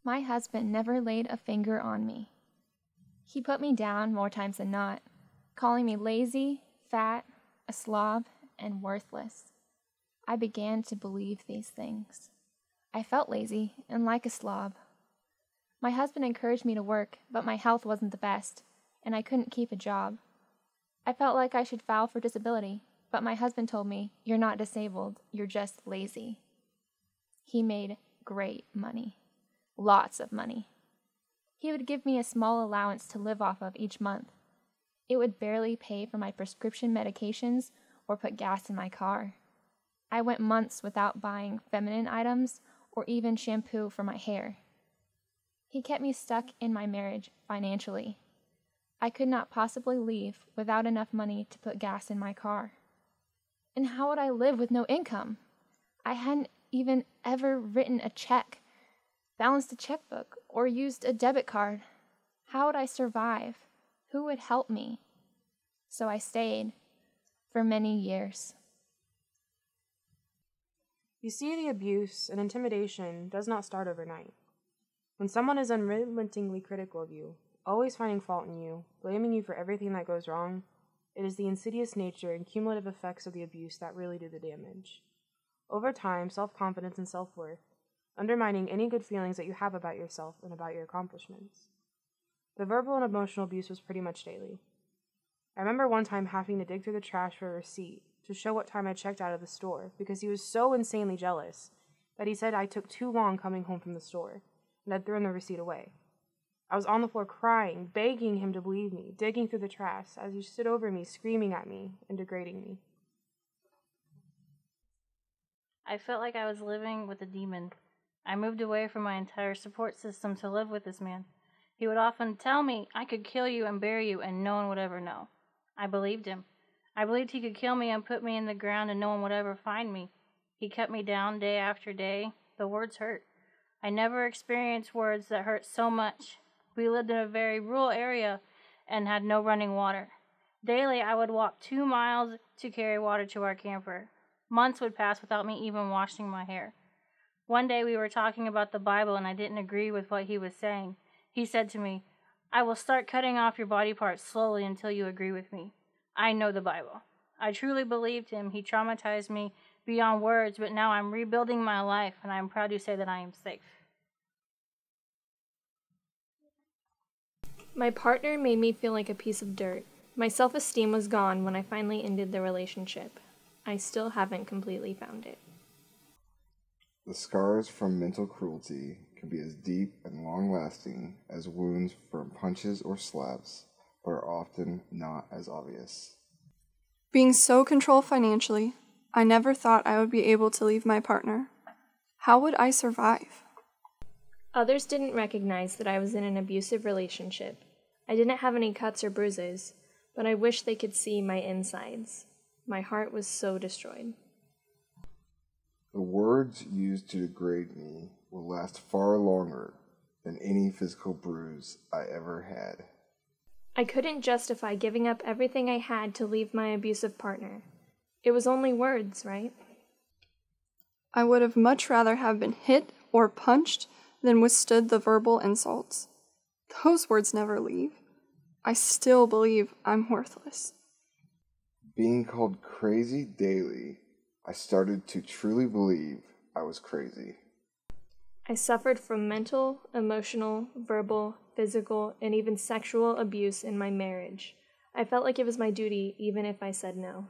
My husband never laid a finger on me. He put me down more times than not, calling me lazy, fat, a slob, and worthless. I began to believe these things. I felt lazy and like a slob. My husband encouraged me to work, but my health wasn't the best, and I couldn't keep a job. I felt like I should file for disability, but my husband told me, "You're not disabled, you're just lazy." He made great money. Lots of money. He would give me a small allowance to live off of each month. It would barely pay for my prescription medications or put gas in my car. I went months without buying feminine items or even shampoo for my hair. He kept me stuck in my marriage financially. I could not possibly leave without enough money to put gas in my car. And how would I live with no income? I hadn't even ever written a check, balanced a checkbook, or used a debit card. How would I survive? Who would help me? So I stayed for many years. You see, the abuse and intimidation does not start overnight. When someone is unrelentingly critical of you, always finding fault in you, blaming you for everything that goes wrong, it is the insidious nature and cumulative effects of the abuse that really do the damage. Over time, self-confidence and self-worth, undermining any good feelings that you have about yourself and about your accomplishments. The verbal and emotional abuse was pretty much daily. I remember one time having to dig through the trash for a receipt to show what time I checked out of the store because he was so insanely jealous that he said I took too long coming home from the store and I'd thrown the receipt away. I was on the floor crying, begging him to believe me, digging through the trash as he stood over me, screaming at me and degrading me. I felt like I was living with a demon. I moved away from my entire support system to live with this man. He would often tell me I could kill you and bury you and no one would ever know. I believed him. I believed he could kill me and put me in the ground and no one would ever find me. He cut me down day after day. The words hurt. I never experienced words that hurt so much. We lived in a very rural area and had no running water. Daily, I would walk 2 miles to carry water to our camper. Months would pass without me even washing my hair. One day we were talking about the Bible and I didn't agree with what he was saying. He said to me, "I will start cutting off your body parts slowly until you agree with me. I know the Bible." I truly believed him. He traumatized me beyond words, but now I'm rebuilding my life and I'm proud to say that I am safe. My partner made me feel like a piece of dirt. My self-esteem was gone when I finally ended the relationship. I still haven't completely found it. The scars from mental cruelty can be as deep and long-lasting as wounds from punches or slaps, but are often not as obvious. Being so controlled financially, I never thought I would be able to leave my partner. How would I survive? Others didn't recognize that I was in an abusive relationship. I didn't have any cuts or bruises, but I wish they could see my insides. My heart was so destroyed. The words used to degrade me will last far longer than any physical bruise I ever had. I couldn't justify giving up everything I had to leave my abusive partner. It was only words, right? I would have much rather have been hit or punched than withstood the verbal insults. Those words never leave. I still believe I'm worthless. Being called crazy daily, I started to truly believe I was crazy. I suffered from mental, emotional, verbal, physical, and even sexual abuse in my marriage. I felt like it was my duty even if I said no.